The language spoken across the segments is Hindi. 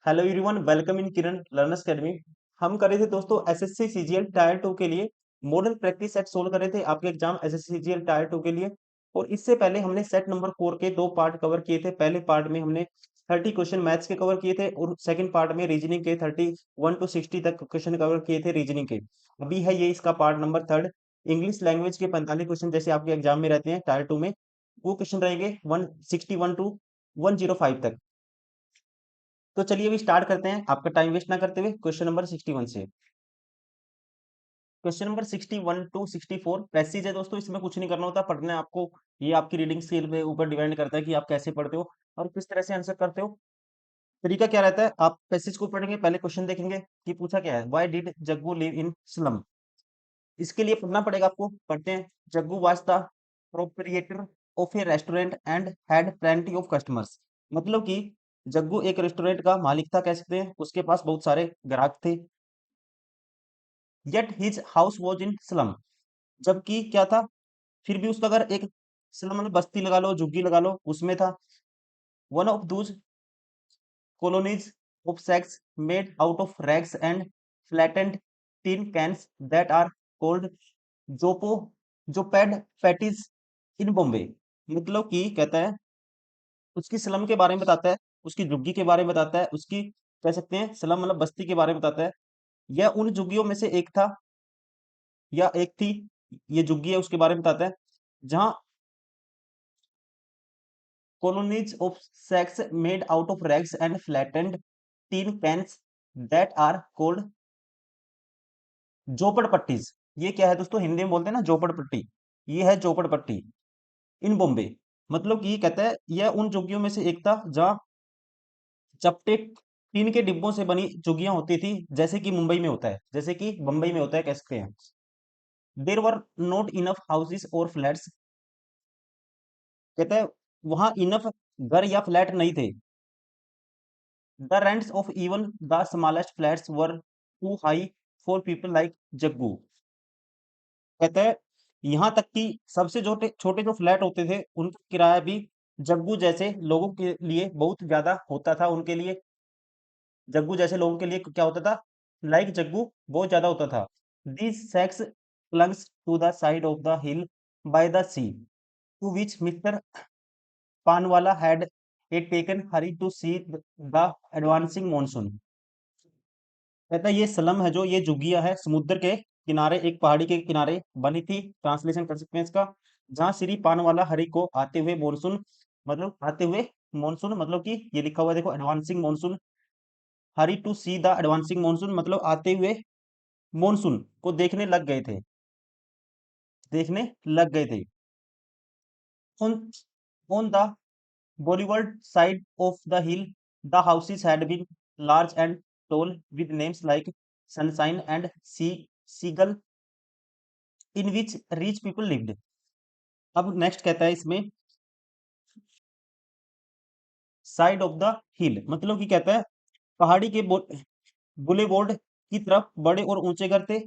Hello everyone, welcome in Kiran learners academy. हम कर रहे थे दोस्तों एसएससी सीजीएल टायर 2 के लिए मॉडल प्रैक्टिस सेट सोल्व कर रहे थे आपके एग्जाम एसएससी सीजीएल टायर 2 के लिए। और इससे पहले हमने सेट नंबर 4 के दो पार्ट कवर किए थे। पहले पार्ट में हमने 30 क्वेश्चन मैथ्स के कवर किए थे और सेकंड पार्ट में रीजनिंग के 31 टू 60 तक क्वेश्चन कवर किए थे रीजनिंग के। अभी है ये इसका part number third. English language के 45 क्वेश्चन जैसे आपके एग्जाम में रहते हैं टायर 2 में, वो क्वेश्चन रहेंगे 161 टू 105 तक। तो चलिए अभी स्टार्ट करते हैं आपका टाइम वेस्ट ना करते हुए क्वेश्चन नंबर 61 से। क्वेश्चन नंबर 61 टू 64 पैसेज है दोस्तों, इसमें कुछ नहीं करना होता, पढ़ना है आपको। ये आपकी रीडिंग स्किल पे ऊपर डिपेंड करता है कि आप कैसे पढ़ते हो और किस तरह से आंसर करते हो। तरीका क्या रहता है, आप पैसेज को पढ़ेंगे, पहले क्वेश्चन देखेंगे कि पूछा क्या है, why did Jaggu live in slum. इसके लिए पढ़ना पड़ेगा आपको, पढ़ते हैं। Jaggu was the proprietor of A restaurant and had plenty of customers. मतलब कि जग्गू एक रेस्टोरेंट का मालिक था, कह सकते हैं, उसके पास बहुत सारे ग्राहक थे। Yet his house was in slum, जबकि क्या था, फिर भी उसका घर एक स्लम मतलब बस्ती लगा लो, झुग्गी लगा लो, उसमें था। One of Dooj colonies of sacks made out of rags and flattened tin cans that are called जोपो जोपैड पैटीज इन बॉम्बे। मतलब कि कहता है उसकी स्लम के बारे में बताता है, उसकी झुग्गी के बारे में बताता है, उसकी कह सकते हैं स्लम मतलब बस्ती के बारे में बताता है। यह उन झुग्गियों में से एक था या एक थी, ये झुग्गी है उसके बारे में बताता है, जहां colonies of sacks made out of rags and flattened tin cans that are called झोपड़पट्टीज। ये क्या है दोस्तों, हिंदी में बोलते हैं ना झोपड़पट्टी, ये है झोपड़पट्टी इन बॉम्बे। मतलब कि कहता है यह उन झुग्गियों में से एक था जहां चपटे टीन के डिब्बों से बनी झुग्गियां होती थी, जैसे कि मुंबई में होता है, जैसे कि बंबई में होता है, कह सकते हैं। देर वर नॉट इनफ हाउसेस और फ्लैट्स, कहता है वहां इनफ घर या फ्लैट नहीं थे। The rents of even the smallest flats were to high for people like Jaggu. कहते हैं यहाँ तक कि सबसे छोटे छोटे जो फ्लैट होते थे उनका किराया भी जग्गू जैसे लोगों के लिए बहुत ज्यादा होता था, उनके लिए, जग्गू जैसे लोगों के लिए क्या होता था, लाइक जग्गू बहुत ज्यादा होता था। This sex belongs to the side of the hill by the sea, to which mister Panwala had taken hurry to see the advancing monsoon। कहता है ये स्लम है, जो ये झुग्गियां है समुद्र के किनारे, एक पहाड़ी के किनारे बनी थी, ट्रांसलेशन कर सकते हैं इसका, जहां श्री पानवाला हरि को आते हुए मॉनसून, मतलब आते हुए मॉनसून, मतलब कि ये लिखा हुआ है देखो advancing monsoon, hurry to see the advancing monsoon, मतलब आते हुए मॉनसून को देखने लग गए थे, देखने लग गए थे। On on the Bollywood side of the hill, the houses had been large and tall, with names like Sunshine and Seagull, in which rich people lived। अब नेक्स्ट कहता है इसमें साइड ऑफ द हिल, मतलब कि कहता है पहाड़ी के बुलेबोर्ड की तरफ बड़े और ऊंचे घर थे,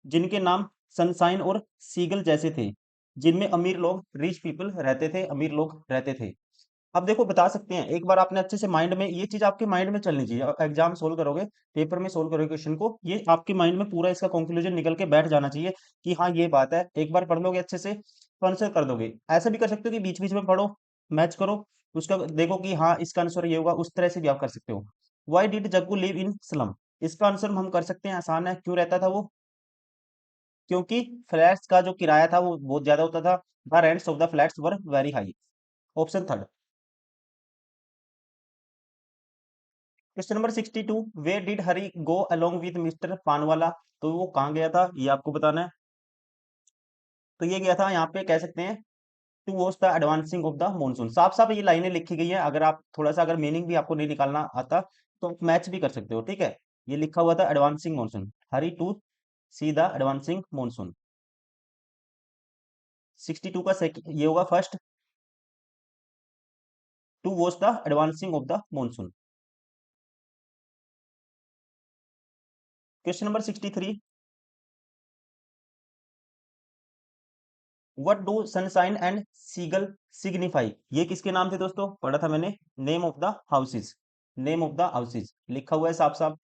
जिनके नाम सनसाइन और सीगल जैसे थे, जिनमें अमीर लोग, रिच पीपल रहते थे, अमीर लोग रहते थे। अब देखो बता सकते हैं, एक बार आपने अच्छे से माइंड में, ये चीज आपके माइंड में चलनी चाहिए, एग्जाम सोल्व करोगे, पेपर में सोल्व करोगे क्वेश्चन को, ये आपके माइंड में पूरा इसका कंक्लूजन निकल के बैठ जाना चाहिए कि हाँ ये बात है। एक बार पढ़ लोगे अच्छे से तो आंसर कर दोगे। ऐसा भी कर सकते हो कि बीच बीच में पढ़ो, मैच करो, उसका देखो कि हाँ इसका आंसर ये होगा, उस तरह से भी आप कर सकते हो। Why did Jaggu live in slum, इसका आंसर हम कर सकते हैं, आसान है, क्यों रहता था वो, क्योंकि फ्लैट्स का जो किराया था वो बहुत ज्यादा होता था। The rents of the flats were very high. Option third. Question number 62, where did Hari go along with mister Panwala. तो वो कहाँ गया था ये आपको बताना है। तो ये गया था, यहाँ पे कह सकते हैं, to watch the advancing of the monsoon. साफ साफ ये लाइनें लिखी गई हैं, अगर आप थोड़ा सा अगर मीनिंग भी आपको नहीं निकालना आता तो आप मैच भी कर सकते हो, ठीक है। ये लिखा हुआ था advancing monsoon, hurry to see the advancing monsoon. 62 का ये होगा first, to watch the advancing of the monsoon. Question number 63, what do sunshine and seagull signify. ये किसके नाम थे दोस्तों, पढ़ा था मैंने, name of the houses. Name of the houses लिखा हुआ है साफ साफ।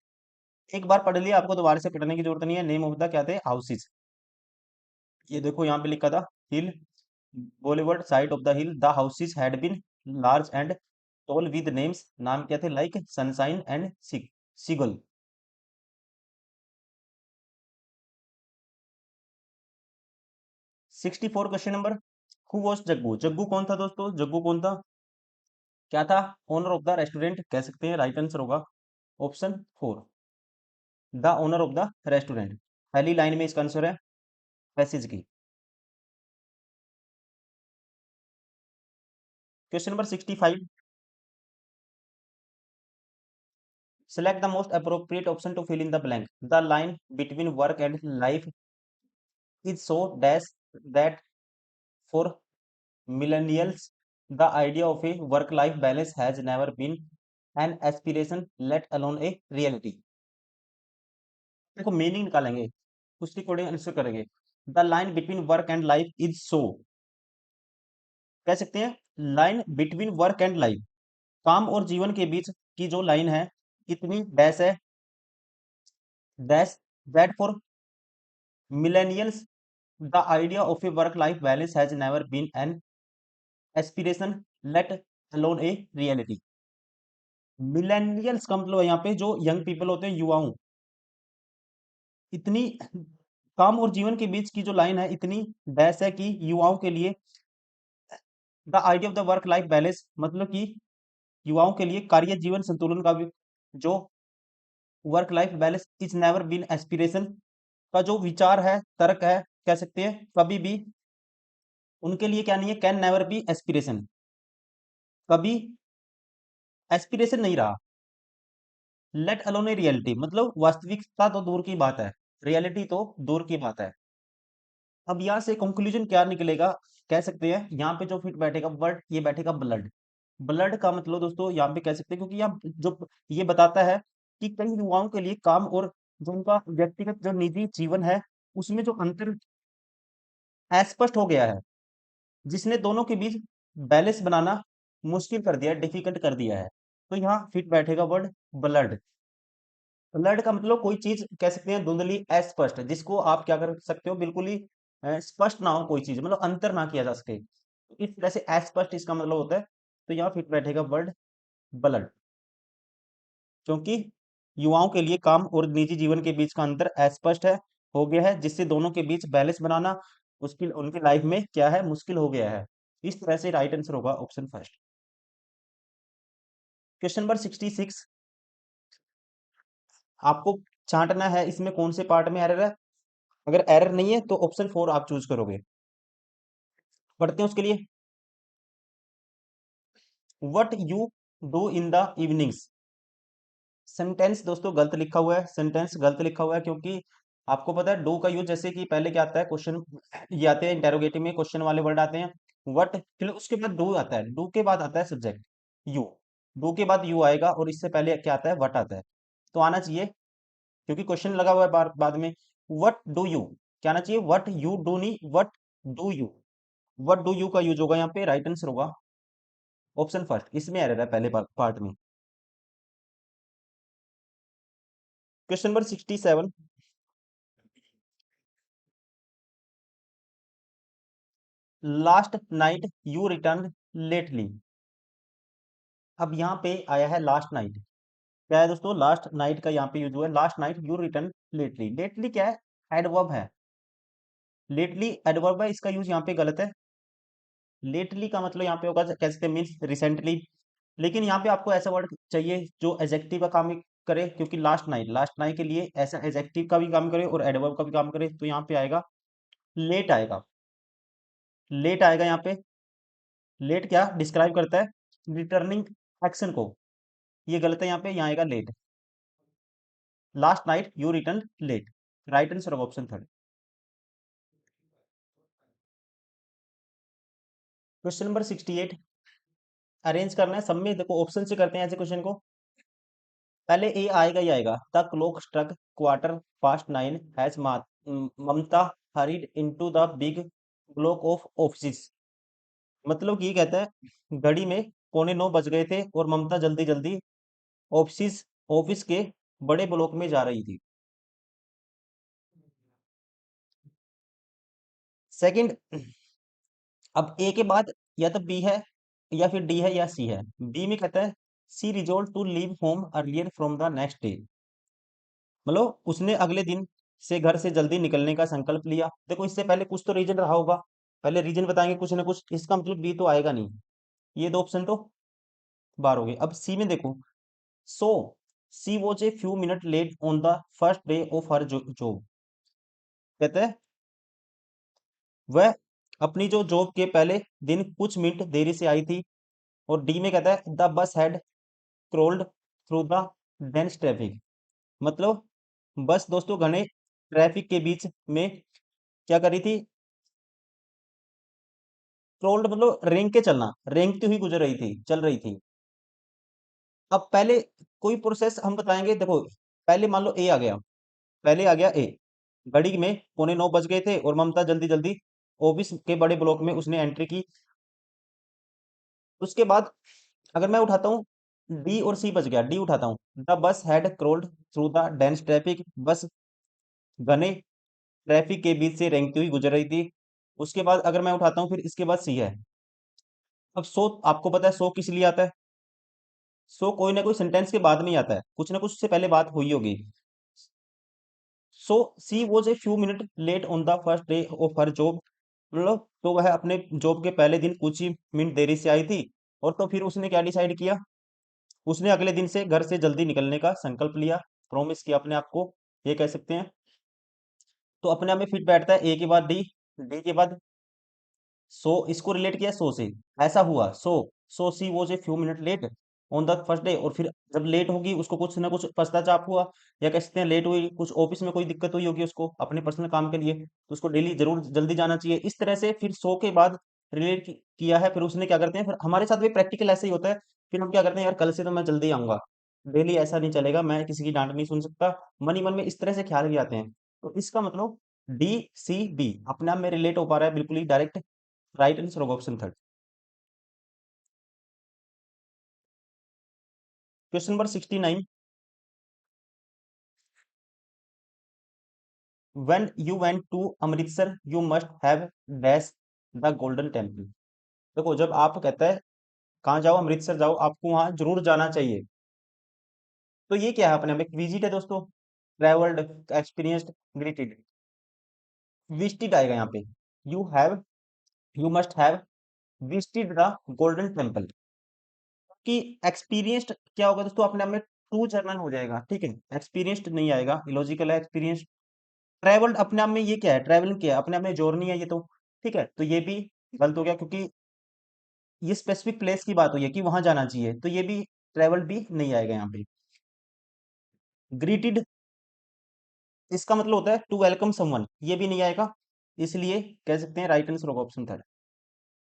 एक बार पढ़ लिया, आपको दोबारा से पढ़ने की जरूरत नहीं है। नेम ऑफ द क्या थे, हाउसेज। ये देखो यहाँ पे लिखा था, hill Bollywood side of the hill the houses had been large and tall with names, नाम क्या थे, like sunshine and seagull. 64 question number, who was Jaggu, Jaggu कौन था दोस्तों, जग्गू कौन था, क्या था, ओनर ऑफ द रेस्टोरेंट कह सकते हैं, राइट आंसर होगा option 4, the owner of the restaurant. पहली लाइन में इसका आंसर है पैसेज की। Question number 65, select the most appropriate option to fill in the blank, the line between work and life is so dash that for millennials the idea of a work life balance has never been an aspiration let alone a reality। देखो मीनिंग निकालेंगे, उसके अकॉर्डिंग आंसर करेंगे। The line between work and life is so, कह सकते हैं line between work and life, काम और जीवन के बीच की जो लाइन है, इतनी डैश है, dash that for millennials the idea of a work life balance has never been an aspiration let alone a reality. Millennials का मतलब यहाँ पे जो यंग पीपल होते हैं, युवाओं, इतनी काम और जीवन के बीच की जो लाइन है, इतनी डैश है कि युवाओं के लिए the idea of the work life balance, मतलब कि युवाओं के लिए कार्य जीवन संतुलन का भी जो work life balance is never been aspiration का जो विचार है, तर्क है, कह सकते हैं कभी भी उनके लिए क्या नहीं है, कैन नेवर बी एस्पिरेशन, कभी एस्पिरेशन नहीं रहा। लेट अलोन ए रियलिटी मतलब वास्तविकता तो दूर की बात है, रियलिटी तो दूर की बात है। अब यहाँ से कंक्लूजन क्या निकलेगा, कह सकते हैं यहाँ पे जो फिट बैठेगा वर्ड, ये बैठेगा ब्लड। ब्लड का मतलब दोस्तों यहाँ पे कह सकते हैं, क्योंकि यहाँ जो ये बताता है कि कई युवाओं के लिए काम और जो उनका व्यक्तिगत जो निजी जीवन है, उसमें जो अंतर अस्पष्ट हो गया है, जिसने दोनों के बीच बैलेंस बनाना मुश्किल कर दिया है, डिफिकल्ट कर दिया है। तो यहाँ फिट बैठेगा वर्ड ब्लड। ब्लड का मतलब कोई चीज कह सकते हैं धुंधली अस्पष्ट, जिसको आप क्या कर सकते हो, बिल्कुल ही स्पष्ट ना हो कोई चीज, मतलब अंतर ना किया जा सके, तो इस तरह से अस्पष्ट इसका मतलब होता है। तो यहाँ फिट बैठेगा वर्ड ब्लड, क्योंकि युवाओं के लिए काम और निजी जीवन के बीच का अंतर अस्पष्ट है, हो गया है, जिससे दोनों के बीच बैलेंस बनाना उसकी उनकी लाइफ में क्या है, मुश्किल हो गया है। इस तरह से राइट आंसर होगा ऑप्शन फर्स्ट। क्वेश्चन नंबर 66, आपको छांटना है इसमें कौन से पार्ट में एरर है। अगर एरर नहीं है तो ऑप्शन 4 आप चूज करोगे। पढ़ते हैं उसके लिए, what you do in the evenings. Sentence दोस्तों गलत लिखा हुआ है, सेंटेंस गलत लिखा हुआ है, क्योंकि आपको पता है डू का यूज जैसे कि पहले क्या आता है, क्वेश्चन ये आते हैं इंटेरोगेटिव में, क्वेश्चन वाले वर्ड आते हैं, व्हाट, फिर उसके बाद डू आता है, डू के बाद आता है सब्जेक्ट यू, डू के बाद यू आएगा और इससे पहले क्या आता है, व्हाट आता है। तो आना चाहिए, क्योंकि क्वेश्चन लगा हुआ है बाद में, व्हाट डू यू, क्या आना चाहिए, व्हाट यू डू, नहीं what do you. What do you का यूज होगा यहाँ पे, राइट आंसर होगा ऑप्शन फर्स्ट, इसमें एरर है पहले पार्ट में। Question number 67, last night you return lately. अब यहाँ पे आया है लास्ट नाइट, क्या है दोस्तों, लास्ट नाइट का यहाँ पे यूज हुआ है, last night you return lately. Lately क्या है, एडवर्ब है, लेटली एडवर्ब है, इसका यूज यहाँ पे गलत है। लेटली का मतलब यहाँ पे होगा, कह सकते हैं मीन्स रिसेंटली, लेकिन यहाँ पे आपको ऐसा वर्ड चाहिए जो एजेक्टिव का काम करे, क्योंकि लास्ट नाइट के लिए ऐसा एजेक्टिव का भी काम करे और एडवर्ब का भी काम करे, तो यहाँ पे आएगा लेट आएगा, लेट आएगा यहाँ पे। लेट क्या डिस्क्राइब करता है, रिटर्निंग एक्शन को, ये गलत है यहाँ पे, यहाँ आएगा late. Last night you return late, right answer of option third. Question number 68, अरेंज करना है सब में, देखो ऑप्शन से करते हैं ऐसे क्वेश्चन को। पहले ए आएगा ही आएगा, the clock struck quarter past 9 has Mamta hurried into the big block of office. मतलब कि ये कहता है घड़ी में 9:15 बज गए थे और ममता जल्दी जल्दी ऑफिस ऑफिस के बड़े ब्लॉक में जा रही थी। सेकंड, अब ए के बाद या तो बी है या फिर डी है या सी है। बी में कहता है she resolved to leave home earlier from the next day. मतलब उसने अगले दिन से घर से जल्दी निकलने का संकल्प लिया। देखो इससे पहले कुछ तो रीजन रहा होगा, पहले रीजन बताएंगे कुछ ना कुछ, इसका मतलब बी तो आएगा नहीं। ये दो ऑप्शन तो बार हो गए। अब सी में देखो, so she was a few minute late on the first day of her job. कहते हैं वह अपनी जो जॉब के पहले दिन कुछ मिनट देरी से आई थी। और डी में कहता है the bus had crawled through the dense traffic. मतलब बस दोस्तों घने ट्रैफिक के बीच में क्या करी थी, क्रोल्ड मतलब रेंग के चलना, रेंगती हुई गुजर रही थी, चल रही थी। अब पहले कोई प्रोसेस हम बताएंगे। देखो पहले मान लो ए आ गया, पहले आ गया ए, घड़ी में 9:45 बज गए थे और ममता जल्दी जल्दी ऑफिस के बड़े ब्लॉक में उसने एंट्री की। उसके बाद अगर मैं उठाता हूँ डी और सी बच गया, डी उठाता हूँ, the bus had crawled through the dense traffic. Bus घने ट्रैफिक के बीच से रेंगती हुई गुजर रही थी। उसके बाद अगर मैं उठाता हूँ फिर इसके बाद सी है। अब सो आपको पता है सो किस लिए आता है, सो कोई ना कोई सेंटेंस के बाद में ही आता है, कुछ ना कुछ से पहले बात हुई होगी। So she was a few minute late on the first day of her job. मतलब तो वह अपने जॉब के पहले दिन कुछ ही मिनट देरी से आई थी। और तो फिर उसने क्या डिसाइड किया, उसने अगले दिन से घर से जल्दी निकलने का संकल्प लिया, प्रॉमिस किया अपने आप को, ये कह सकते हैं। तो अपने आप में फिट बैठता है ए के बाद डी, डी के बाद सो, इसको रिलेट किया सो से, ऐसा हुआ so she was a few minute late on the first day. और फिर जब लेट होगी उसको कुछ ना कुछ पश्चाताप हुआ, या कह सकते हैं लेट हुई, कुछ ऑफिस में कोई दिक्कत हुई होगी उसको अपने पर्सनल काम के लिए, तो उसको डेली जरूर जल्दी जाना चाहिए। इस तरह से फिर सो के बाद रिलेट किया है। फिर उसने क्या करते हैं, फिर हमारे साथ भी प्रैक्टिकल ऐसे ही होता है। फिर हम क्या करते हैं, यार कल से तो मैं जल्दी आऊंगा, डेली ऐसा नहीं चलेगा, मैं किसी की डांट नहीं सुन सकता, मन ही मन में इस तरह से ख्याल भी आते हैं। तो इसका मतलब डी सी बी अपने आप में रिलेट हो पा रहा है, बिल्कुल ही डायरेक्ट राइट आंसर होगा option third. Question number 69, when you went to Amritsar you must have dash the golden temple. देखो जब आप कहता है कहाँ जाओ, अमृतसर जाओ, आपको वहां जरूर जाना चाहिए। तो ये क्या है, अपने आप एक विजिट है दोस्तों, ट्रेवल्ड, एक्सपीरियंस्ड, ग्रीटेड। विजिटेड आएगा यहाँ पे, you have, you must have visited the golden temple. कि एक्सपीरियंस्ड क्या होगा दोस्तों, अपने आप में टू जर्नल हो जाएगा, ठीक है, एक्सपीरियंस्ड नहीं आएगा, इलॉजिकल है एक्सपीरियंस। ट्रैवल्ड अपने आप में ये क्या है, ट्रैवलिंग क्या है, अपने आप में जर्नी है ये तो, ठीक है, तो ये भी गलत हो गया, क्योंकि ये स्पेसिफिक प्लेस की बात हुई है कि वहां जाना चाहिए, तो ये भी ट्रैवल्ड भी नहीं आएगा यहाँ पे। ग्रीटेड, इसका मतलब होता है टू वेलकम समवन, ये भी नहीं आएगा, इसलिए कह सकते हैं राइट आंसर होगा ऑप्शन थर्ड।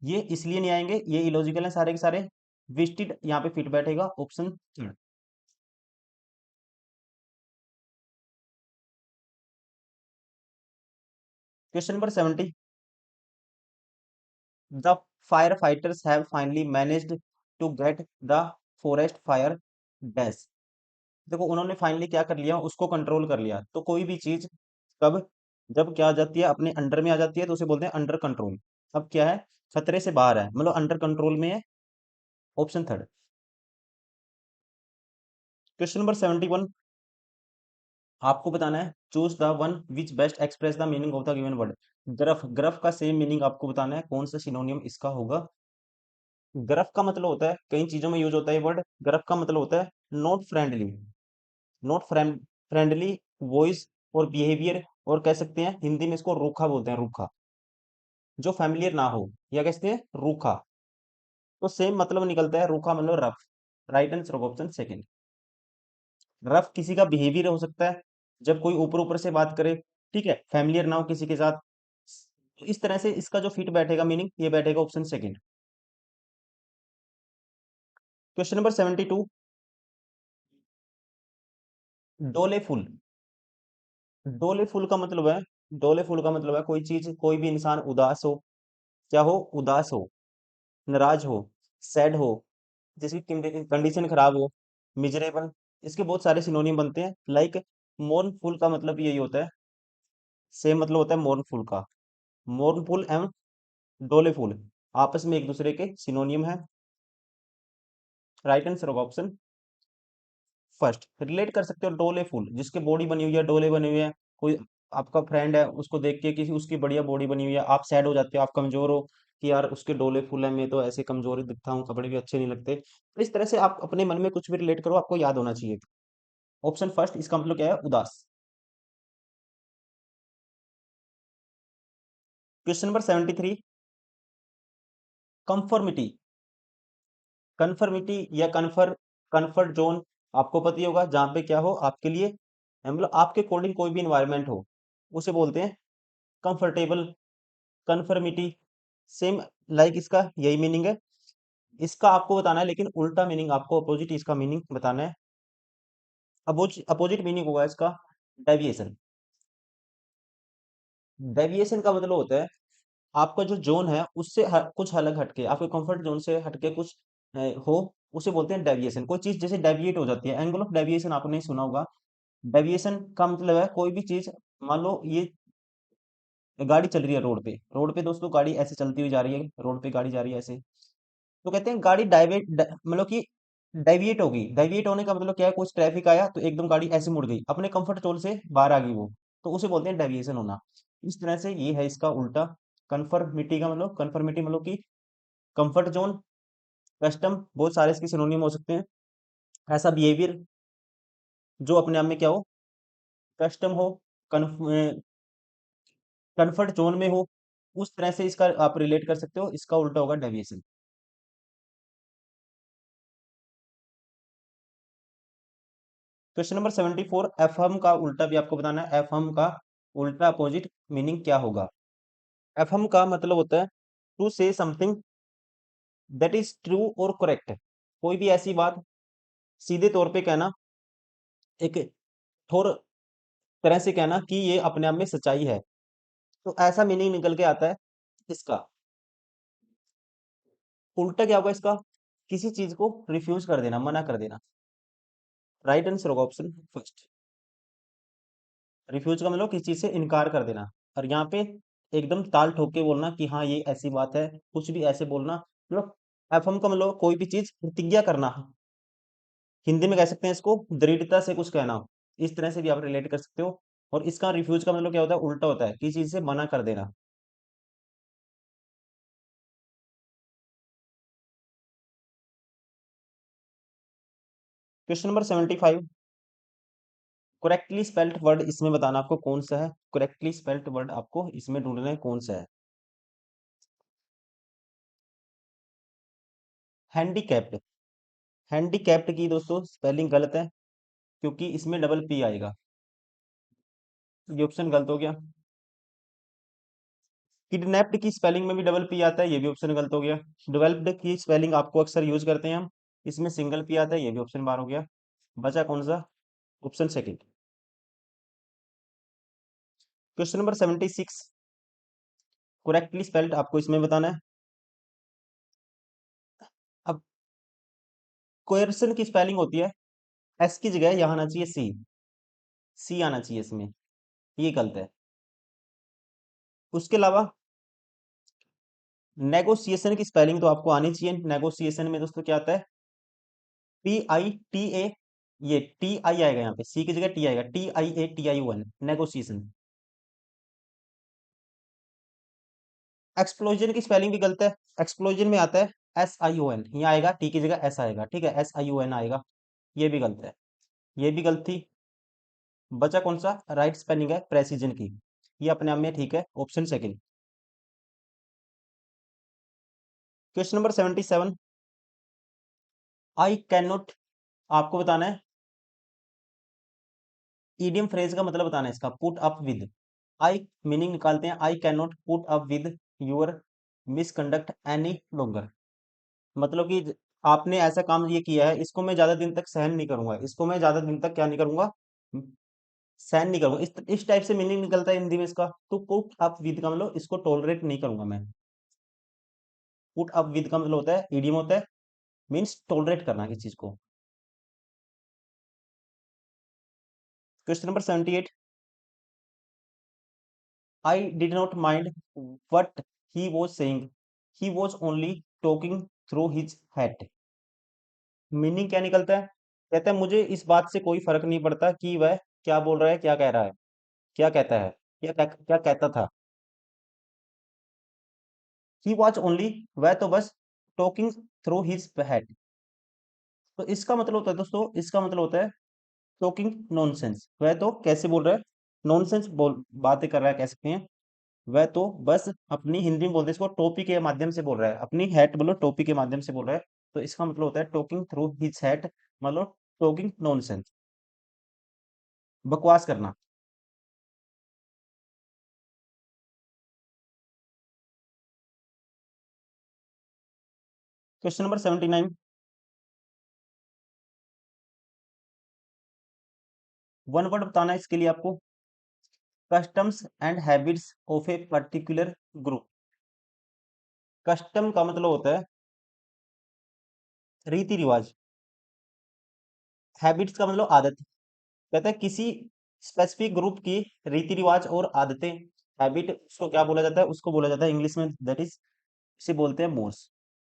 ये इसलिए नहीं आएंगे, ये इलॉजिकल है सारे के सारे। विजिटेड यहाँ पे फिट बैठेगा option third. Question number 70, the fire fighters have finally managed to get the forest fire dash. देखो उन्होंने फाइनली क्या कर लिया, उसको कंट्रोल कर लिया। तो कोई भी चीज कब, जब क्या आ जाती है, अपने अंडर में आ जाती है, तो उसे बोलते हैं अंडर कंट्रोल। अब क्या है, खतरे से बाहर है, मतलब अंडर कंट्रोल में है, ऑप्शन थर्ड। क्वेश्चन नंबर 71, आपको बताना है choose the one which best express the meaning of the given word. Gruff, gruff का सेम मीनिंग आपको बताना है, कौन सा सिनोनियम इसका होगा। ग्रफ का मतलब होता है, कई चीजों में यूज होता है ये वर्ड। ग्रफ का मतलब होता है not friendly, not friendly voice और बिहेवियर, और कह सकते हैं हिंदी में इसको रूखा बोलते हैं, रूखा, जो फैमिलियर ना हो, या कहते हैं रूखा। तो सेम मतलब निकलता है, रूखा मतलब rough. Right answer option second. Rough किसी का बिहेवियर हो सकता है, जब कोई ऊपर ऊपर से बात करे, ठीक है, फैमिलियर ना हो किसी के साथ। तो इस तरह से इसका जो फिट बैठेगा मीनिंग, ये बैठेगा ऑप्शन सेकंड। क्वेश्चन नंबर 72, डोले फुल। डोले फुल का मतलब है, डोले फुल का मतलब है कोई चीज, कोई भी इंसान उदास हो, क्या हो, उदास हो, नाराज हो, सैड हो, जिसकी कंडीशन खराब हो, मिजरेबल, इसके बहुत सारे सिनोनिम बनते हैं। लाइक मोurnफुल का मतलब यही होता है, सेम मतलब होता है मोurnफुल का। मोurnफुल एवं डोलेफुल आपस में एक दूसरे के सिनोनियम है। राइट आंसर होगा ऑप्शन फर्स्ट। रिलेट कर सकते हो डोलेफुल, जिसके बॉडी बनी हुई है, डोले बने हुए हैं। कोई आपका फ्रेंड है, उसको देख के किसी उसकी बढ़िया बॉडी बनी हुई है, आप सैड हो जाते हो, आप कमजोर हो कि यार उसके डोले फुल है, मैं तो ऐसे कमजोर ही दिखता हूँ, कपड़े भी अच्छे नहीं लगते। तो इस तरह से आप अपने मन में कुछ भी रिलेट करो, आपको याद होना चाहिए। ऑप्शन फर्स्ट, इसका मतलब क्या है? उदास। Question number 73। कंफर्मिटी, कन्फर्मिटी या कंफर्ट जोन आपको पता ही होगा, जहां पे क्या हो आपके लिए, मतलब आपके अकॉर्डिंग कोई भी इन्वायरमेंट हो, उसे बोलते हैं कंफर्टेबल। कन्फर्मिटी सेम, लाइक इसका यही मीनिंग है। इसका आपको बताना है, लेकिन उल्टा मीनिंग आपको, अपोजिट इसका मीनिंग बताना है। अपोजिट मीनिंग होगा इसका डेविएशन। डेविएशन का मतलब होता है आपका जो जोन है उससे कुछ अलग हटके, आपके कंफर्ट जोन से हटके कुछ हो, उसे बोलते हैं डेविएशन। कोई चीज जैसे डेविएट हो जाती है, एंगल ऑफ डेविएशन आपने सुना होगा। डेविएशन का मतलब है कोई भी चीज, मान लो ये गाड़ी चल रही है रोड पे, रोड पे दोस्तों गाड़ी ऐसे चलती हुई जा रही है, रोड पे गाड़ी जा रही है ऐसे, तो कहते हैं गाड़ी मतलब कि डेविएट होगी। डेविएट होने का मतलब क्या है? कुछ ट्रैफिक आया तो एकदम गाड़ी ऐसे मुड़ गई, अपने कंफर्ट जोन से बाहर आ गई वो, तो उसे बोलते हैं डेविएशन होना। इस तरह से ये है इसका उल्टा। कन्फर्मिटी का मतलब, कन्फर्मिटी मतलब कि कंफर्ट जोन, कस्टम, बहुत सारे इसके सिनोनिम हो सकते हैं। ऐसा बिहेवियर जो अपने आप में क्या हो, कस्टम हो, कंफर्ट जोन में हो, उस तरह से इसका आप रिलेट कर सकते हो। इसका उल्टा होगा डेविएशन। Question number 74। एफर्म का उल्टा भी आपको बताना है। एफर्म का उल्टा अपोजिट मीनिंग क्या होगा? एफर्म का मतलब होता है to say something that is true और करेक्ट। कोई भी ऐसी बात सीधे तौर पे कहना, एक ठोर तरह से कहना कि ये अपने आप में सच्चाई है, तो ऐसा मीनिंग निकल के आता है इसका। उल्टा क्या होगा इसका? किसी चीज को रिफ्यूज कर देना, मना कर देना। राइट आंसर होगा ऑप्शन फर्स्ट। रिफ्यूज का मतलब किसी चीज से इनकार कर देना, और यहाँ पे एकदम ताल ठोक के बोलना कि हाँ ये ऐसी बात है, कुछ भी ऐसे बोलना, मतलब एफर्म का मतलब कोई भी चीज प्रतिज्ञा करना। हिंदी में कह सकते हैं इसको दृढ़ता से कुछ कहना। इस तरह से भी आप रिलेट कर सकते हो। और इसका रिफ्यूज का मतलब क्या होता है? उल्टा होता है, किसी चीज से मना कर देना। Question number 75। Correctly spelled word इसमें बताना आपको कौन सा है। करेक्टली स्पेल्ड वर्ड आपको इसमें ढूंढना है कौन सा है। हैंडीकैप्ड। हैंडीकैप्ड की दोस्तों स्पेलिंग गलत है, क्योंकि इसमें डबल पी आएगा। ये ऑप्शन गलत हो गया। किडनैप्ड की स्पेलिंग में भी डबल पी आता है, ये भी ऑप्शन गलत हो गया। डेवलप्ड की स्पेलिंग आपको अक्सर यूज करते हैं हम, इसमें सिंगल पी आता है, ये भी ऑप्शन बार हो गया। बचा कौन सा? Option second. Question number 76। Correctly spelled आपको इसमें बताना है। अब कोएर्सन की स्पेलिंग होती है, एस की जगह यहाँ आना चाहिए सी, सी आना चाहिए इसमें, ये गलत है। उसके अलावा नेगोशिएशन की स्पेलिंग तो आपको आनी चाहिए। नेगोशिएशन में दोस्तों क्या आता है? PITA, ये टी आई आएगा, यहाँ पे सी की जगह टी आएगा, TIATION, नेगोशिएशन। एक्सप्लोजन की स्पेलिंग भी गलत है। एक्सप्लोजन में आता है SION, यहाँ आएगा टी की जगह एस आएगा, ठीक है, SION आएगा, ये भी गलत है। ये भी गलत थी। बचा कौन सा? राइट स्पेलिंग है प्रेसिजन की, ये अपने आप में ठीक है, option second. Question number 77। I can not, आपको बताना है ईडियम फ्रेज का मतलब बताना है इसका। Put up with, I meaning निकालते हैं, आई can not put up with your misconduct any longer. मतलब कि आपने ऐसा काम ये किया है, इसको मैं ज्यादा दिन तक सहन नहीं करूंगा, इसको मैं ज्यादा दिन तक क्या नहीं करूंगा, सहन नहीं करूंगा। इस टाइप से मीनिंग निकलता है हिंदी में इसका। तो पुट अप विद का मतलब इसको टॉलरेट नहीं करूंगा मैं। पुट अप विद का मतलब होता है, ईडियम होता है, मीन्स टॉलरेट करना किसी चीज को। Question number 78, I did not mind what he was saying, he was only talking through his head. Meaning क्या निकलता है? कहता है मुझे इस बात से कोई फर्क नहीं पड़ता कि वह क्या बोल रहा है, क्या कह रहा है, क्या कहता है, क्या कहता था। ही वॉज ओनली, वह तो बस टॉकिंग थ्रू हिज हेड। तो इसका मतलब होता है दोस्तों, इसका मतलब होता है टॉकिंग नॉनसेंस। वह तो कैसे बोल रहा है, नॉनसेंस बोल बातें कर रहा है, कह सकते हैं। वह तो बस अपनी, हिंदी में बोलते हैं इसको, टोपी के माध्यम से बोल रहा है, अपनी हेड बोलो, टोपी के माध्यम से बोल रहा है। तो इसका मतलब होता है टॉकिंग थ्रू हिज हेड, मतलब टॉकिंग नॉनसेंस, बकवास करना। क्वेश्चन नंबर 79, वन वर्ड बताना है इसके लिए आपको। Customs and habits of a particular group. Custom का मतलब होता है रीति रिवाज, हैबिट्स का मतलब आदत। कहता है किसी स्पेसिफिक ग्रुप की रीति रिवाज और आदतें, हैबिट, उसको क्या बोला जाता है, उसको बोला जाता है इंग्लिश में, दैट इज, इसे बोलते हैं मोर्स।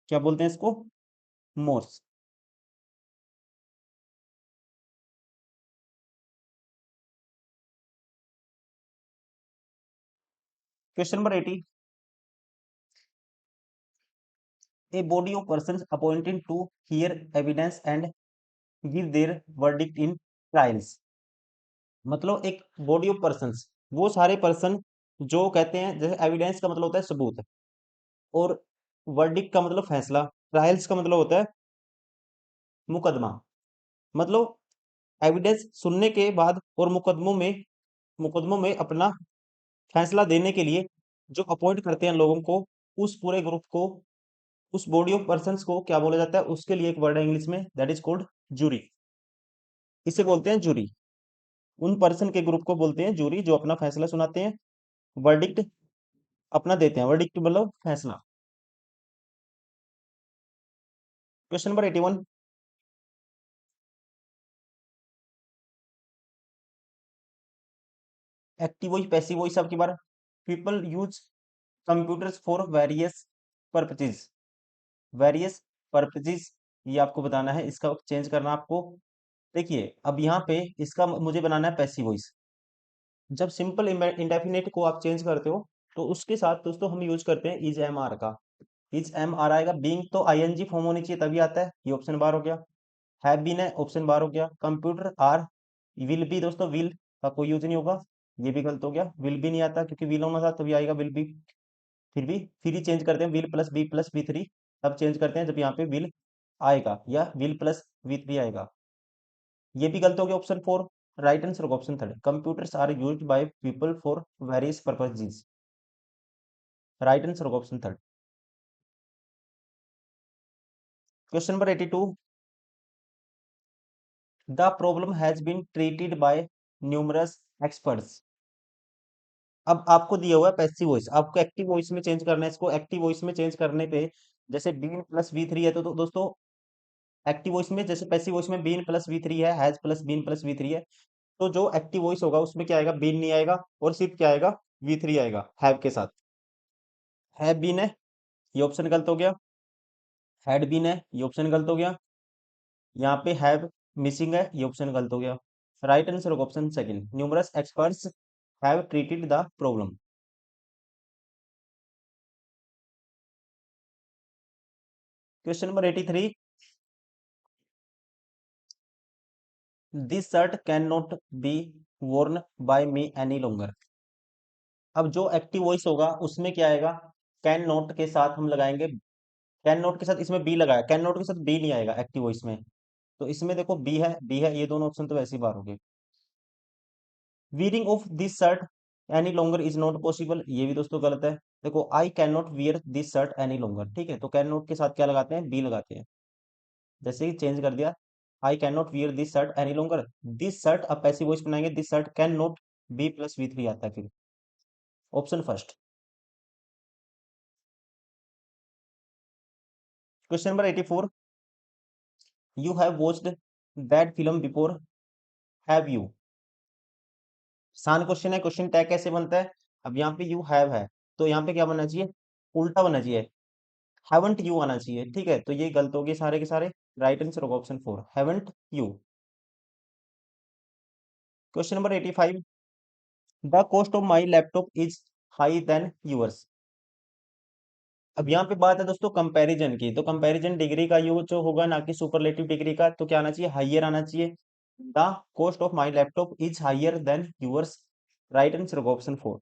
क्या बोलते हैं इसको? Morse. Question number 80, a body of person appointed to hear evidence and give their verdict in trials. मतलब एक बॉडी ऑफ पर्सन्स, वो सारे पर्सन जो कहते हैं, जैसे एविडेंस का मतलब होता है सबूत, और वर्डिक्ट का मतलब फैसला, ट्रायल्स का मतलब होता है मुकदमा। मतलब एविडेंस सुनने के बाद और मुकदमों में अपना फैसला देने के लिए जो अपॉइंट करते हैं लोगों को, उस पूरे ग्रुप को, उस बॉडी ऑफ पर्सन्स को क्या बोला जाता है, उसके लिए एक वर्ड है इंग्लिश में, दैट इज कॉल्ड जूरी। इसे बोलते हैं जूरी। उन पर्सन के ग्रुप को बोलते हैं जूरी, जो अपना फैसला सुनाते हैं, वर्डिक्ट अपना देते हैं, वर्डिक्ट मतलब फैसला। Question number 81, active voice passive voice आपकी बार। People use computers for various purposes, various purposes, ये आपको बताना है, इसका चेंज करना आपको। देखिए अब यहाँ पे इसका मुझे बनाना है पैसिव वॉइस। जब सिंपल इंडेफिनिट को आप चेंज करते हो, तो उसके साथ दोस्तों हम यूज करते हैं इज एम आर का। इज एम आर आएगा, बीइंग तो आईएनजी फॉर्म होनी चाहिए तभी आता है, ये ऑप्शन बार हो गया। हैव बीन है, ऑप्शन बार हो गया। कंप्यूटर आर, विल बी दोस्तों, विल का कोई यूज नहीं होगा, ये भी गलत हो गया। विल भी नहीं आता क्योंकि विल होना था तभी आएगा विल बी। फिर ही चेंज करते हैं, विल प्लस बी थ्री, तब चेंज करते हैं जब यहाँ पे विल आएगा, या विल प्लस वी थ्री आएगा। ये भी गलत हो गया ऑप्शन फोर। राइट आंसर होगा option third, computers are used by people for various purposes. Right answer होगा option third. Question number 82, the problem has been treated by numerous experts. अब आपको दिया हुआ है पैसिव वॉइस, आपको एक्टिव वॉइस में चेंज करना है इसको। एक्टिव वॉइस में चेंज करने पे, जैसे बीन प्लस वी थ्री है, तो दोस्तों एक्टिव वॉइस में, जैसे पैसिव वॉइस में बीन प्लस वी थ्री है, has plus been plus V three है, तो जो एक्टिव वॉइस होगा उसमें क्या आएगा, बीन नहीं आएगा, और सिर्फ क्या आएगा, वी थ्री आएगा हैव के साथ। हैव बीन है, ये ऑप्शन गलत हो गया। हैड बीन है, ये ऑप्शन गलत हो गया। यहाँ पे हैव मिसिंग है, ये ऑप्शन गलत हो गया। राइट आंसर होगा option second, numerous experts have treated the problem. Question number 83, this shirt can not be worn by me any longer। अब जो एक्टिव वॉइस होगा उसमें क्या आएगा, कैन नॉट के साथ हम लगाएंगे, कैन नॉट के साथ इसमें बी लगाया, कैन नॉट के साथ बी नहीं आएगा एक्टिव वॉइस में। तो इसमें देखो बी है, ये दोनों ऑप्शन तो वैसे ही बार हो गए। Wearing of this shirt any longer is not possible, ये भी दोस्तों गलत है। देखो आई can not wear this shirt any longer, ठीक है, तो कैन नॉट के साथ क्या लगाते हैं, बी लगाते हैं। जैसे ही चेंज कर दिया, I can not wear this shirt any longer, this shirt अब पैसिव वॉइस बनाएंगे, this shirt can not, be plus V three आता है फिर, option first. Question number 84, you have watched that film before, have you. आसान क्वेश्चन है। क्वेश्चन टैग कैसे बनता है? अब यहाँ पे यू हैव है, तो यहाँ पे क्या बनना चाहिए? उल्टा बनना चाहिए, हैवंट यू आना चाहिए। ठीक है, तो ये गलत हो गए सारे के सारे। राइट आंसर होगा option 4, haven't you. Question number 85, the cost of my laptop is high then yours. अब यहाँ पे बात है दोस्तों कंपैरिजन की, तो कंपैरिजन डिग्री का यूज जो होगा, ना कि सुपरलेटिव डिग्री का। तो क्या आना चाहिए? हाइयर आना चाहिए। The cost of my laptop is higher than yours. Right answer होगा option 4।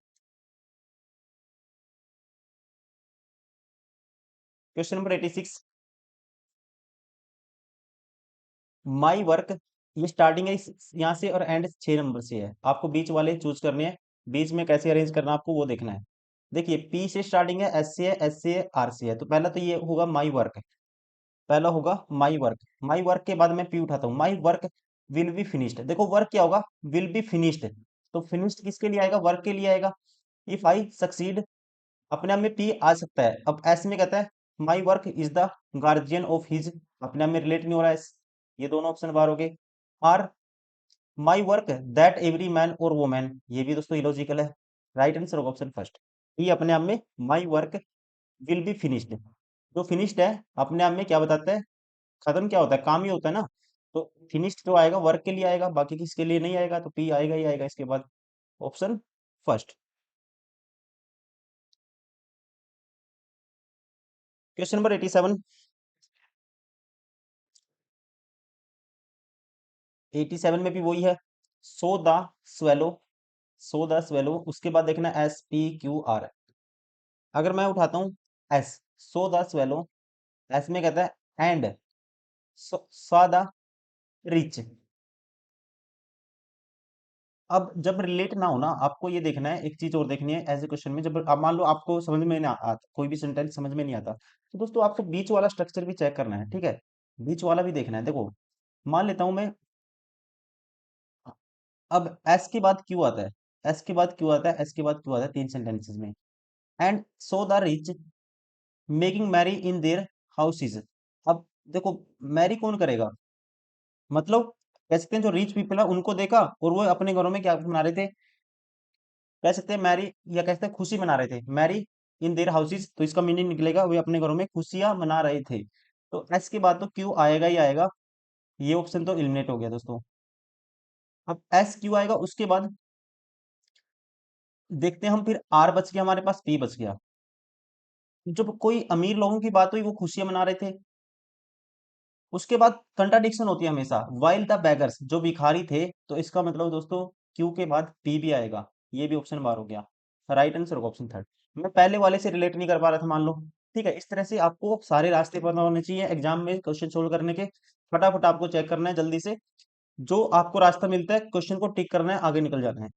Question number 86, my work, ये स्टार्टिंग है यहाँ से और एंड 6 नंबर से है। आपको बीच वाले चूज करने हैं। बीच में कैसे अरेंज करना है आपको वो देखना है। देखिए, पी से स्टार्टिंग है, एस से है, एस से है, आर से है। तो पहला तो ये होगा माई वर्क, पहला होगा माई वर्क। माई वर्क के बाद मैं पी उठाता हूँ, माई वर्क विल बी फिनिश्ड। देखो वर्क क्या होगा? Will be finished. तो फिनिश्ड किसके लिए आएगा? वर्क के लिए आएगा। इफ आई सक्सीड, अपने आप में पी आ सकता है। अब एस में कहता है my work is the guardian of his, अपने आप में रिलेट नहीं हो रहा है। ये दोनों ऑप्शन बाहर हो गए। Are my work that every man और वोमैन, ये भी दोस्तों इलॉजिकल है। राइट आंसर होगा ऑप्शन फर्स्ट। ये अपने आप में my work will be finished, जो फिनिश्ड है अपने आप में क्या बताता है? खत्म क्या होता है? काम ही होता है ना। तो फिनिश्ड जो आएगा वर्क के लिए आएगा, बाकी किसके लिए नहीं आएगा। तो पी आएगा ही आएगा इसके बाद, ऑप्शन फर्स्ट। क्वेश्चन नंबर 87, 87 में भी वही है। So the swallow, so the swallow, उसके बाद देखना एस पी क्यू आर। अगर मैं उठाता हूँ S, so the swallow, S में कहता है एंड सा द रिच। अब जब रिलेट ना हो ना, आपको ये देखना है, एक चीज और देखनी है ऐसे क्वेश्चन में। जब आप मान लो आपको समझ में ना आता, कोई भी सेंटेंस समझ में नहीं आता, तो दोस्तों आपको बीच वाला स्ट्रक्चर भी चेक करना है। ठीक है, बीच वाला भी देखना है। देखो, मान लेता हूं मैं, अब एस के बाद क्यू आता है, एस के बाद क्यू आता है, एस के बाद क्यू आता है, 3 सेंटेंसेस में। And so the rich making merry in their houses. अब देखो, मैरी कौन करेगा? मतलब कह सकते हैं जो रिच पीपल है उनको देखा, और वो अपने घरों में क्या बना रहे थे? कह सकते हैं मैरी, या कह सकते हैं खुशी मना रहे थे। मैरी इन देयर हाउसेज, तो इसका मीनिंग निकलेगा वे अपने घरों में खुशियां मना रहे थे। तो एस के बाद तो क्यू आएगा ही आएगा। ये ऑप्शन तो एलिमिनेट हो गया दोस्तों। अब एस क्यू आएगा, उसके बाद देखते हैं हम, फिर आर बच गया हमारे पास, पी बच गया। जब कोई अमीर लोगों की बात हुई, वो खुशियां मना रहे थे। उसके बाद कंट्राडिक्शन होती है हमेशा, वाइल द बैगर्स, जो भिखारी थे। तो इसका मतलब दोस्तों क्यू के बाद पी भी आएगा। ये भी ऑप्शन बार हो गया। राइट आंसर होगा ऑप्शन थर्ड। मैं पहले वाले से रिलेट नहीं कर पा रहा था, मान लो। ठीक है, इस तरह से आपको सारे रास्ते पता होने चाहिए एग्जाम में क्वेश्चन सोल्व करने के। फटाफट आपको चेक करना है जल्दी से, जो आपको रास्ता मिलता है क्वेश्चन को टिक करना है, आगे निकल जाना है।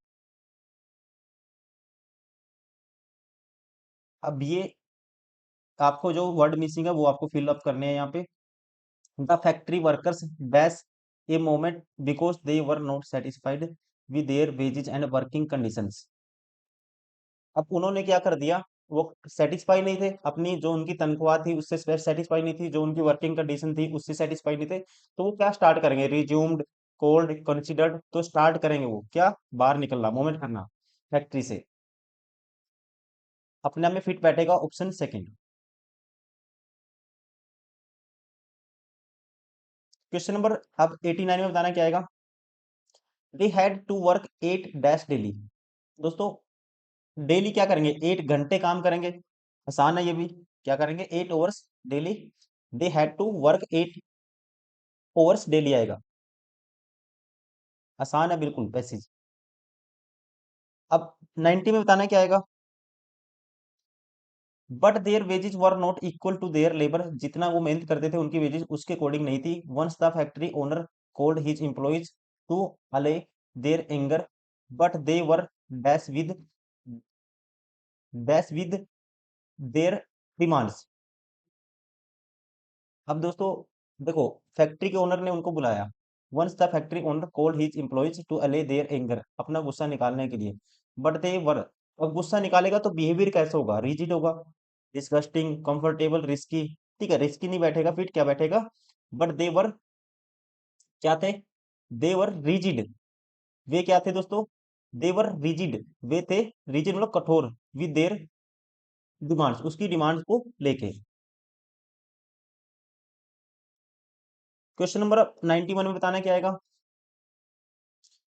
अब ये आपको जो वर्ड मिसिंग है वो आपको फिल अप करने हैं यहाँ पे। The factory workers base a moment because they were not satisfied with their wages and working conditions. अब उन्होंने क्या कर दिया? वो सेटिस्फाई नहीं थे, अपनी जो उनकी तनख्वाह थी उससे सेटिस्फाई नहीं थी, जो उनकी वर्किंग कंडीशन थी उससे सेटिस्फाई नहीं थे। तो वो क्या स्टार्ट करेंगे? Resumed, cold, considered. तो स्टार्ट करेंगे वो क्या? बाहर निकलना, मूवमेंट करना फैक्ट्री से। अपने आप में फिट बैठेगा ऑप्शन सेकंड। क्वेश्चन नंबर अब 89 में बताना क्या आएगा? They had to work 8 daily. दोस्तों डेली क्या करेंगे? 8 घंटे काम करेंगे। आसान है ये भी। क्या करेंगे? 8 hours daily. They had to work 8 hours daily आएगा। आसान है बिल्कुल, पैसेज। अब 90 में बताना क्या आएगा? But their wages were not equal to their labour, जितना वो मेहनत करते थे उनकी वेजेस उसके अकॉर्डिंग नहीं थी। Once the factory owner called his employees to air their anger, but they were dash with dash with their demands. अब दोस्तों देखो, फैक्ट्री के ओनर ने उनको बुलाया। Once the factory owner called his employees to air their anger, अपना गुस्सा निकालने के लिए। बट दे वर, अब गुस्सा निकालेगा तो बिहेवियर कैसा होगा? रिजिड होगा, डिस्गस्टिंग, कंफर्टेबल, रिस्की। ठीक है, रिस्की नहीं बैठेगा, फिट क्या बैठेगा? बट दे वर क्या थे? दे वर रिजिड। वे क्या थे दोस्तों? देवर रिजिड, वे थे रिजिड मतलब कठोर, विद देयर डिमांड्स, उसकी डिमांड्स को लेके। क्वेश्चन नंबर 91 में बताना क्या आएगा,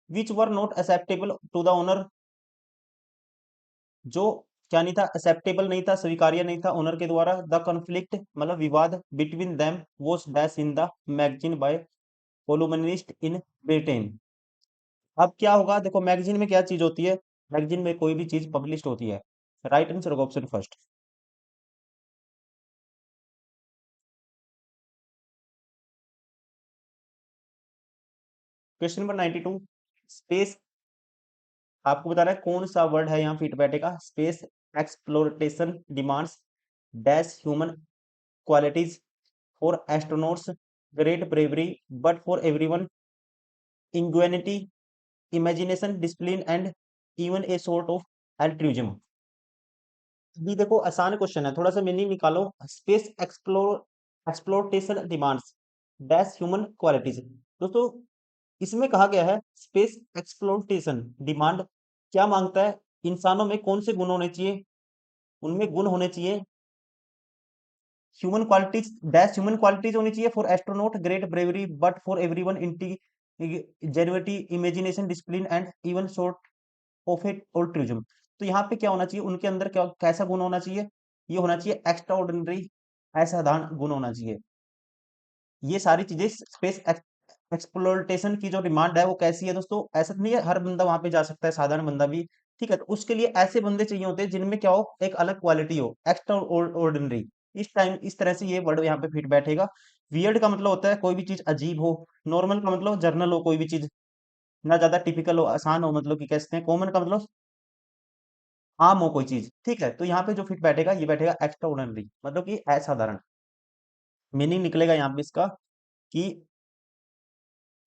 which were not acceptable to the owner, जो क्या नहीं था, एक्सेप्टेबल नहीं था, स्वीकार्य नहीं था ओनर के द्वारा। द कॉन्फ्लिक्ट मतलब विवाद between them was dash in the magazine by columnist in Britain. अब क्या होगा, देखो मैगजीन में क्या चीज होती है, मैगजीन में कोई भी चीज पब्लिश होती है। राइट आंसर होगा option first. Question number 92, space, आपको बताना है कौन सा वर्ड है यहाँ फिट बैठेगा। Space exploration demands dash human qualities for astronauts, great bravery but for everyone, ingenuity, imagination, discipline and even a sort of altruism. भी देखो आसान क्वेश्चन है, थोड़ा सा मीनिंग निकालो। Space exploration demands dash human qualities, दोस्तों इसमें कहा गया है स्पेस एक्सप्लोरेशन डिमांड क्या मांगता है, इंसानों में कौन से गुण होने चाहिए, उनमें गुण होने चाहिए human qualities, dash human qualities होनी चाहिए for astronaut, great bravery but for everyone, genuinity, imagination, discipline and even sort of it altruism. तो यहाँ पे क्या होना चाहिए, उनके अंदर क्या कैसा गुण होना चाहिए, ये होना चाहिए एक्स्ट्रा ऑर्डिनरी, असाधारण गुण होना चाहिए। ये सारी चीजें स्पेस एक्सप्लोरेशन की जो डिमांड है वो कैसी है दोस्तों, ऐसा तो नहीं है हर बंदा वहां पे जा सकता है, साधारण बंदा भी, ठीक है, तो उसके लिए ऐसे बंदे चाहिए होते हैं जिनमें क्या हो, एक अलग क्वालिटी हो, एक्स्ट्रा ऑर्डिनरी। इस टाइम इस तरह से ये वर्ड यहाँ पे फिट बैठेगा। वियर्ड का मतलब होता है कोई भी चीज अजीब हो, नॉर्मल का मतलब जर्नल हो, कोई भी चीज ना ज्यादा टिपिकल हो, आसान हो, मतलब कि कहते हैं, कॉमन का मतलब आम हो कोई चीज, ठीक है, तो यहाँ पे जो फिट बैठेगा ये बैठेगा एक्स्ट्रा ऑर्डिनरी, मतलब कि असाधारण। मीनिंग निकलेगा यहाँ पे इसका कि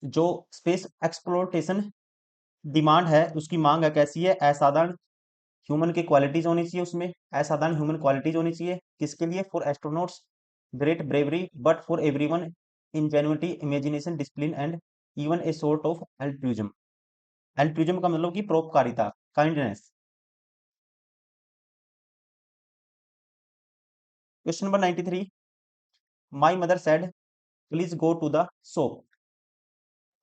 जो स्पेस एक्सप्लोरेशन डिमांड है उसकी मांग है कैसी है, असाधारण ह्यूमन की क्वालिटीज होनी चाहिए, उसमें असाधारण ह्यूमन क्वालिटीज होनी चाहिए, किसके लिए, for astronauts, great bravery but for everyone, ingenuity, imagination, discipline and even a sort of altruism. Altruism का मतलब कि परोपकारिता, kindness. Question number 93, my mother said please go to the shop.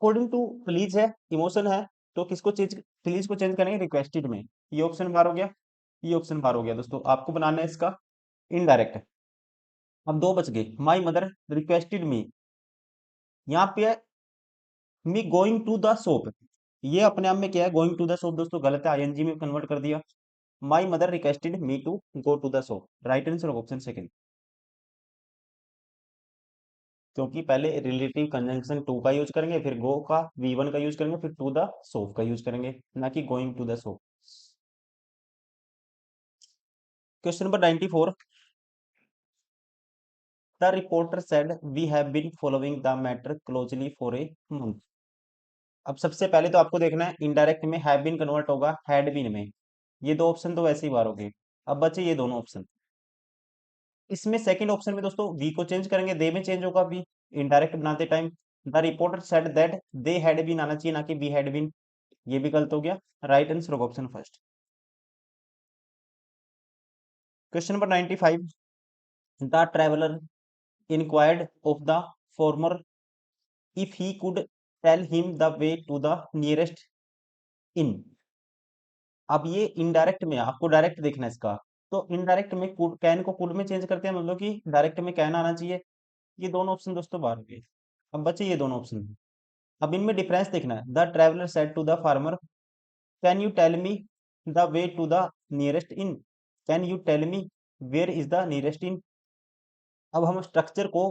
According to please है, इमोशन है, तो किसको चेंज, प्लीज को चेंज करेंगे रिक्वेस्टेड में। ये ऑप्शन बार हो गया, ये ऑप्शन बार हो गया दोस्तों, आपको बनाना है इसका इनडायरेक्ट। अब दो बच गए, माई मदर रिक्वेस्टेड मी, यहाँ पे है me going to the shop, ये अपने आप में क्या है, गोइंग टू द शॉप दोस्तों गलत है, आईएनजी में कन्वर्ट कर दिया। My mother requested me to go to the shop, right answer option second, क्योंकि पहले रिलेटिव कंजंक्शन टू का यूज करेंगे, फिर गो का वी वन का यूज करेंगे, फिर टू द शॉप का यूज करेंगे, ना कि going to the shop. Question number 94, the reporter said we have been following the matter closely for a month. अब सबसे पहले तो आपको देखना है इनडायरेक्ट में हैव बीन कन्वर्ट होगा हैड बीन में, ये दो ऑप्शन तो वैसे ही बार हो गए। अब बचे ये दोनों ऑप्शन, इसमें सेकंड ऑप्शन में दोस्तों वी को चेंज करेंगे, दे में चेंज होगा वी, इनडायरेक्ट बनाते time. The reporter said that they had been आना चाहिए, ना कि वी हैड बीन, ये भी गलत हो गया, राइट आंसर होगा option first. Question number 95, the traveller inquired of the farmer if he could tell him the way to the nearest inn. अब ये इनडायरेक्ट में, आपको डायरेक्ट देखना है इसका, तो इनडायरेक्ट में कुड, कैन को कुड में चेंज करते हैं, मतलब कि डायरेक्ट में कैन आना चाहिए। ये दोनों ऑप्शन दोस्तों बाहर हो गए, अब बचे ये दोनों ऑप्शन। अब इनमें डिफरेंस देखना है, the traveller said to the farmer can you tell me the way to the nearest inn, can you tell me where is the nearest inn. अब हम स्ट्रक्चर को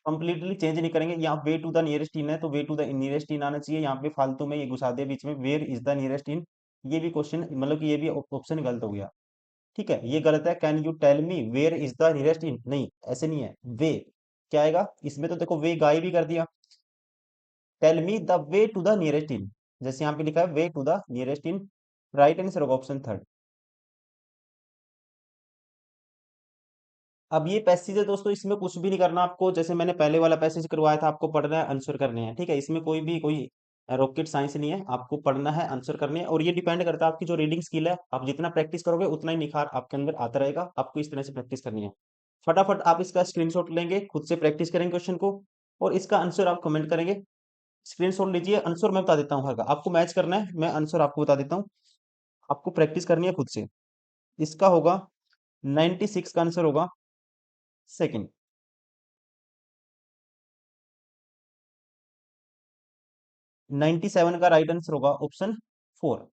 कंप्लीटली चेंज नहीं करेंगे, यहाँ way to the nearest inn है तो way to the nearest inn आना चाहिए, यहाँ पे फालतू में ये घुसा दिया बीच में where is the nearest inn, ये भी क्वेश्चन मतलब कि ये भी ऑप्शन गलत हो गया, ठीक है, ये गलत है, can you tell me where is the nearest inn, नहीं ऐसे नहीं है, वे क्या आएगा इसमें, तो देखो वे गाय भी कर दिया, tell me the way to the nearest inn, जैसे यहाँ पे लिखा है way to the nearest inn, right answer होगा ऑप्शन थर्ड। अब ये पैसेज है दोस्तों, इसमें कुछ भी नहीं करना आपको, जैसे मैंने पहले वाला पैसेज करवाया था, आपको पढ़ना है आंसर करने हैं, ठीक है, इसमें कोई भी कोई रॉकेट साइंस नहीं है, आपको पढ़ना है, आंसर करने है, और ये डिपेंड करता है आपकी जो रीडिंग स्किल है। आप जितना प्रैक्टिस करोगे उतना ही निखार आपके अंदर आता रहेगा। आपको इस तरह से प्रैक्टिस करनी है। फटाफट आप इसका स्क्रीनशॉट लेंगे, खुद से प्रैक्टिस करेंगे क्वेश्चन को, और इसका आंसर आप कमेंट करेंगे। स्क्रीनशॉट लीजिए, आंसर मैं बता देता हूँ हर का, आपको मैच करना है, मैं आंसर आपको बता देता हूँ। आपको प्रैक्टिस करनी है खुद से। इसका होगा 96 का आंसर होगा सेकंड। 97 का राइट आंसर होगा ऑप्शन 4।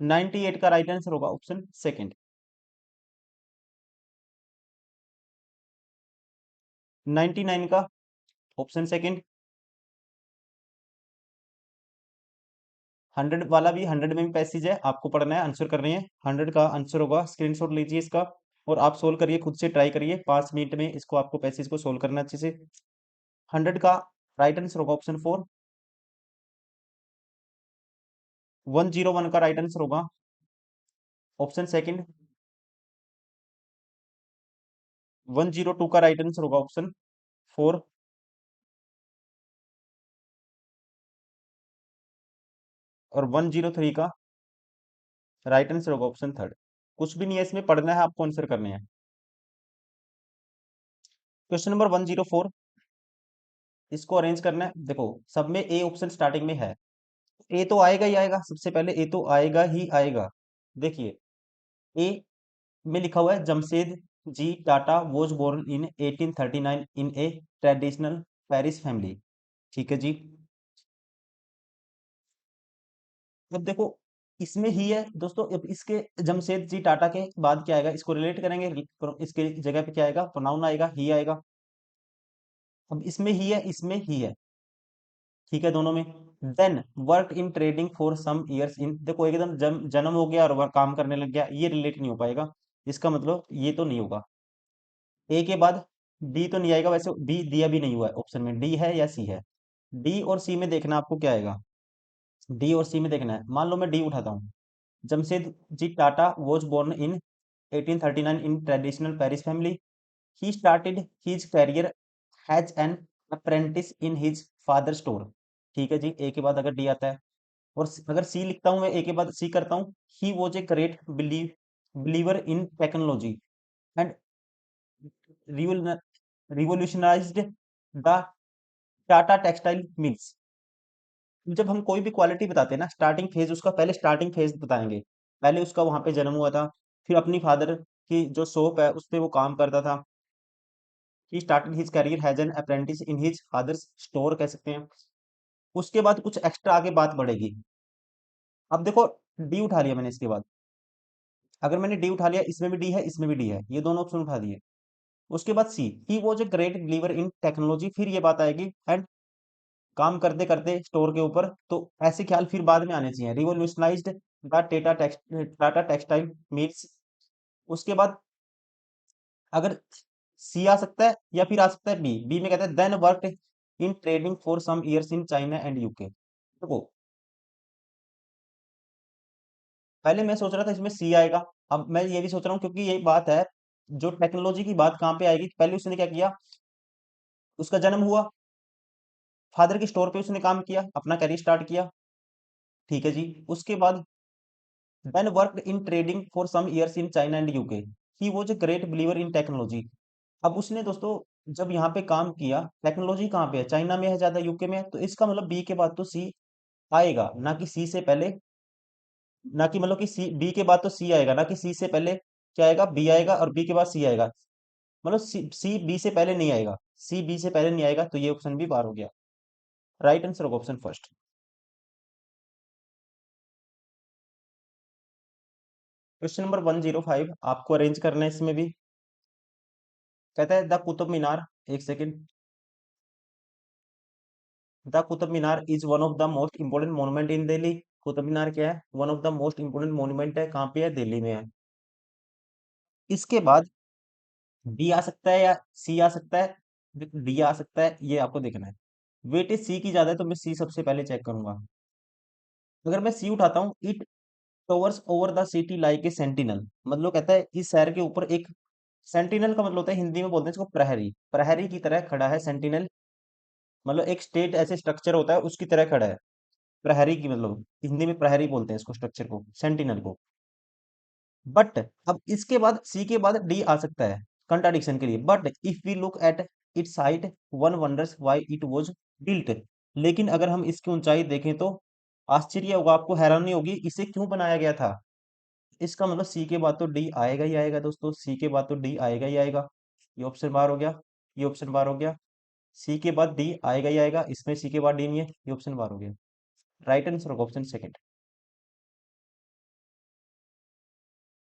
98 का राइट आंसर होगा ऑप्शन सेकंड। 99 का ऑप्शन सेकंड। 100 वाला भी, 100 में भी पैसेज है, आपको पढ़ना है, आंसर करने हैं। 100 का आंसर होगा, स्क्रीनशॉट लीजिए इसका, और आप सोल्व करिए, खुद से ट्राई करिए, 5 मिनट में इसको आपको पैसेज को सोल्व करना है अच्छे से। 100 का राइट आंसर होगा ऑप्शन 4। 101 का राइट आंसर होगा ऑप्शन सेकंड। 102 का राइट आंसर होगा ऑप्शन 4। और 103 का राइट आंसर होगा ऑप्शन थर्ड। कुछ भी नहीं है इसमें, पढ़ना है आपको, आंसर करने हैं। क्वेश्चन नंबर 104, इसको अरेंज करना है। देखो, सब में ए ऑप्शन स्टार्टिंग में है, ए तो आएगा ही आएगा, सबसे पहले ए तो आएगा ही आएगा। देखिए, ए में लिखा हुआ है Jamshed ji Tata was born in 1839 in a traditional Parsi family. ठीक है जी। अब देखो, इसमें ही है दोस्तों, अब इसके जमशेद जी टाटा के बाद क्या आएगा, इसको रिलेट करेंगे, इसके जगह पे क्या आएगा, प्रोनाउन आएगा, ही आएगा। अब इसमें ही है, इसमें ही है, ठीक है, दोनों में। Then work in trading for some years in, देखो एकदम जन्म हो गया और वह काम करने लग गया, ये रिलेट नहीं हो पाएगा। इसका मतलब ये तो नहीं होगा। ए के बाद डी तो नहीं आएगा, वैसे बी दिया भी नहीं हुआ है ऑप्शन में, डी है या सी है। डी और सी में देखना आपको क्या आएगा, डी और सी में देखना है। मान लो मैं डी उठाता हूँ, Jamshed ji Tata was born in 1839 in traditional Paris family. He started his career as an apprentice in his father's store. ठीक है जी, ए के बाद अगर डी आता है, और अगर सी लिखता हूं मैं, ए के बाद सी करता हूं, he was a great believer in technology and revolutionized the Tata textile mills. जब हम कोई भी क्वालिटी बताते हैं ना, स्टार्टिंग फेज उसका, पहले स्टार्टिंग फेज बताएंगे। पहले उसका वहां पे जन्म हुआ था, फिर अपनी फादर की जो शॉप है उस पे वो काम करता था। He started his career has an apprentice in his father's store, कह सकते हैं। उसके बाद कुछ एक्स्ट्रा आगे बात बढ़ेगी। अब देखो, डी उठा लिया मैंने, इसके बाद अगर मैंने डी उठा लिया, इसमें भी डी है, इसमें भी डी है, ये दोनों ऑप्शन उठा दिए। उसके बाद C, he was a great believer in technology, फिर ये बात आएगी, एंड काम करते करते स्टोर के ऊपर, तो ऐसे ख्याल फिर बाद में आने चाहिए। Revolutionised the Tata textile meets. उसके बाद अगर सी आ सकता है, या फिर आ सकता है बी। बी में कहता है then work in trading for some years in China and UK. देखो, पहले मैं सोच रहा था इसमें सी आएगा, अब मैं ये भी सोच रहा हूँ, क्योंकि यही बात है, जो टेक्नोलॉजी की बात कहाँ पे आएगी, पहले उसने क्या किया, उसका जन्म हुआ, फादर की स्टोर पे उसने काम किया, अपना करियर स्टार्ट किया। ठीक है जी। उसके बाद then worked in trading for some years in China and UK. He was a great believer in technology. अब उसने दोस्तों जब यहाँ पे काम किया, टेक्नोलॉजी कहाँ पे है, चाइना में है ज्यादा, यूके में है, तो इसका मतलब बी के बाद तो सी आएगा, ना कि सी से पहले। ना कि मतलब कि सी, बी के बाद तो सी आएगा, ना कि सी से पहले क्या आएगा, बी आएगा, और बी के बाद सी आएगा। मतलब सी बी से पहले नहीं आएगा, सी बी से पहले नहीं आएगा, तो ये ऑप्शन भी बार हो गया। राइट आंसर होगा ऑप्शन फर्स्ट। क्वेश्चन नंबर 105 आपको अरेंज करना है, इसमें भी कहता है द कुतुब मीनार, एक second, the Qutub Minar is one of the most important monument in Delhi. Qutub Minar क्या है, one of the most important monument है, कहाँ पे है, दिल्ली में है। इसके बाद बी आ सकता है या सी आ सकता है, डी आ सकता है, ये आपको देखना है। वेटेज सी की ज्यादा है, तो मैं सी सबसे पहले चेक करूंगा। अगर मैं सी उठाता हूँ, it towers over the city like a sentinel, मतलब कहता है इस शहर के ऊपर एक सेंटिनल का मतलब होता है, हिंदी में बोलते हैं इसको प्रहरी, प्रहरी की तरह खड़ा है सेंटिनल। मतलब एक स्टेट ऐसे स्ट्रक्चर होता है उसकी तरह खड़ा है, प्रहरी की मतलब हिंदी में प्रहरी बोलते हैं इसको, स्ट्रक्चर को, सेंटिनल को। बट अब इसके बाद सी के बाद डी आ सकता है कंट्राडिक्शन के लिए। But if we look at its height, one wonders why it was built. लेकिन अगर हम इसकी ऊंचाई देखें तो आश्चर्य होगा आपको, हैरानी होगी इसे क्यों बनाया गया था। इसका मतलब सी के बाद तो डी आएगा ही आएगा दोस्तों, सी के बाद तो डी आएगा ही आएगा। ये ऑप्शन बार हो गया, ये ऑप्शन बार हो गया। सी के बाद डी आएगा ही आएगा, इसमें सी के बाद डी नहीं है, ये ऑप्शन बार हो गया। राइट आंसर होगा ऑप्शन सेकंड।